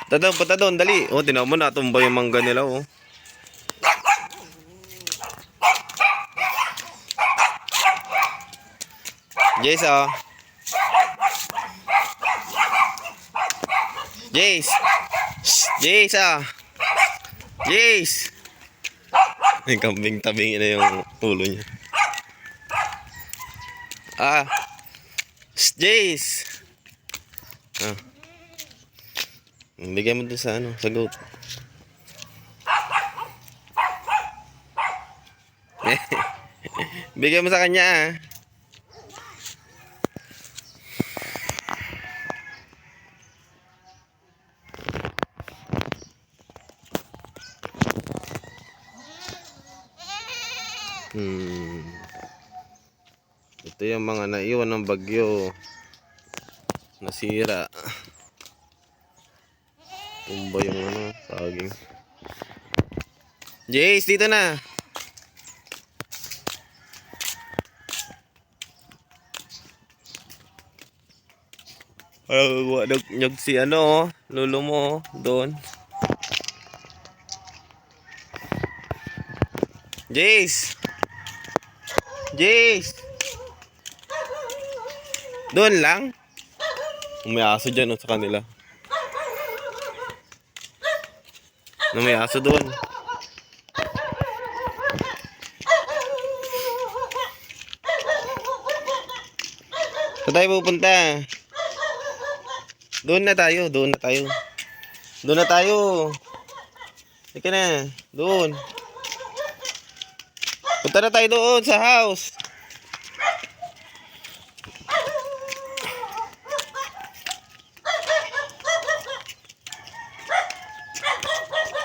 Punta doon, dali. Oh, tinaw mo na, tumba yung mangga nila, oh. Jace, oh. Jace. Jace, ah. Jace. Ay, kambing tabing na yung ulo niya. Ah. Jace. Ah. Bigyan mo dun sa ano, sa goat. Bigyan mo sa kanya, ah. Ito yung mga naiwan ng bagyo. Nasira. Tumba yung ano, saging. Jace, dito na. Nyog si ano, lolo mo doon. Jace. Jace. Doon lang. May aso dyan, sa kanila. May aso doon. Saan tayo pupunta? Doon na tayo. Doon na tayo. Ika na. Doon. Punta na tayo doon sa house.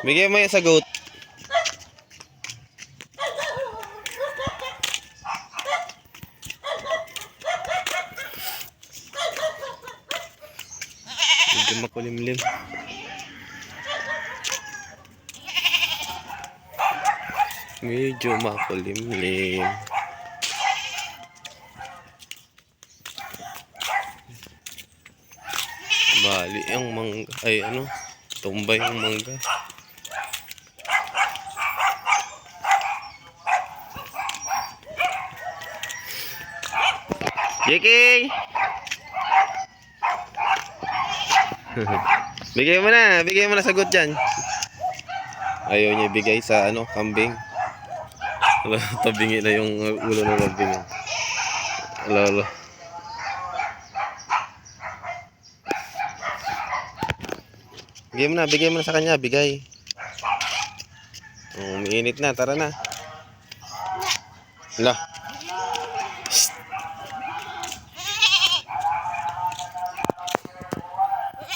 Bigyan mo yung sagot. Medyo makulimlim. Medyo makulimlim. Bali ang mangga. Ay ano, tumbay yung mangga. JK! Bigay mo na sagot dyan. Ayaw niya ibigay sa ano, kambing. Tabingi na yung ulo ng kambing. Lalo. Bigay mo na sa kanya, bigay. Umiinit na, tara na. Hala.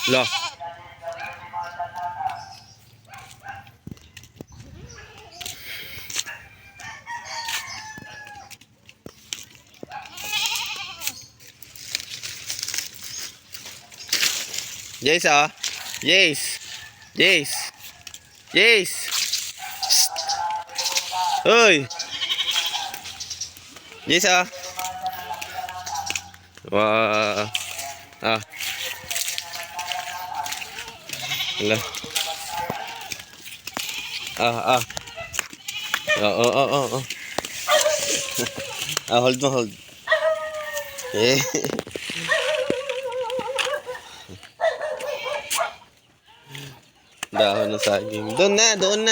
Hala. Jace, ah. Jace. Hoy. Jace, ah. Wah. Ah. Hala. Ah. Oh. Hold. Eh. Dahon ng saging. Doon na. Doon.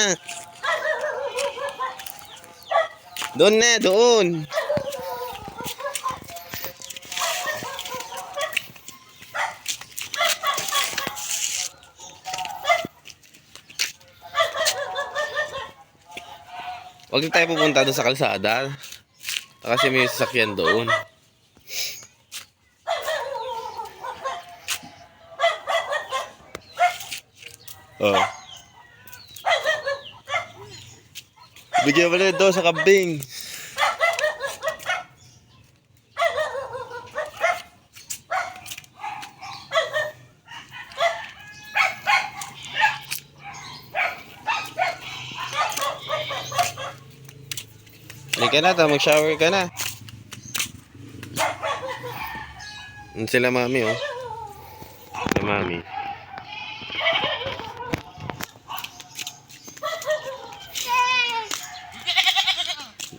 Huwag na tayo pupunta doon sa kalsada. Kasi may sasakyan doon. Oh. Bigyan mo na doon sa kambing. Hindi ka na, mag-shower ka na. Sila mami, oh. Sila mami.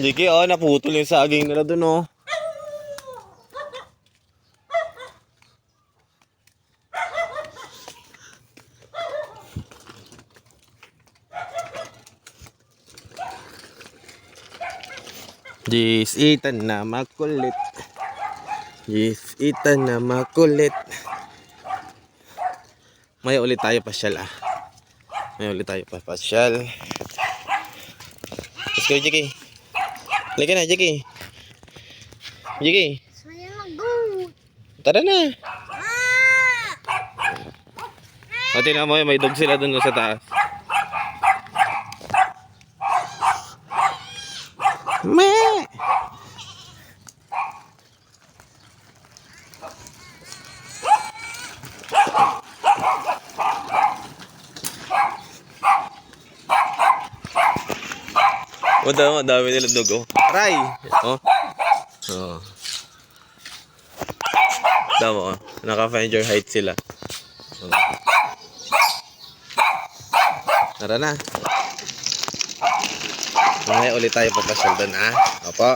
Jiki, oh, naputol yung saging nila dun, oh. Jis, Ethan na makulit. Jis, Ethan na makulit. May ulit tayo pasyal, ah. May ulit tayo pasyal. Let's go, Jiki. Halika na, Jiki. Jiki, Saya mag-go. tara na. Ah! O, tingnan mo, may dog sila dun sa taas. Meh! O, dami nila dog, oh. Aray! Oh. Oh. Damo, oh. Naka-find your height sila. Oh. Tara na. Mamaya ulit tayo papasyal doon, ah. Opo.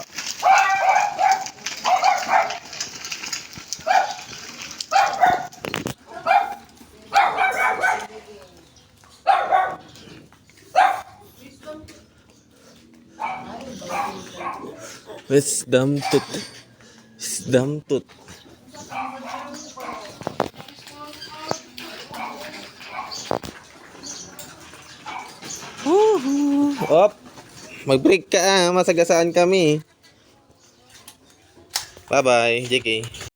Wisdom tooth. Wisdom tooth. Op. Mag-break ka, ah. Masagasaan kami. Bye-bye, JK.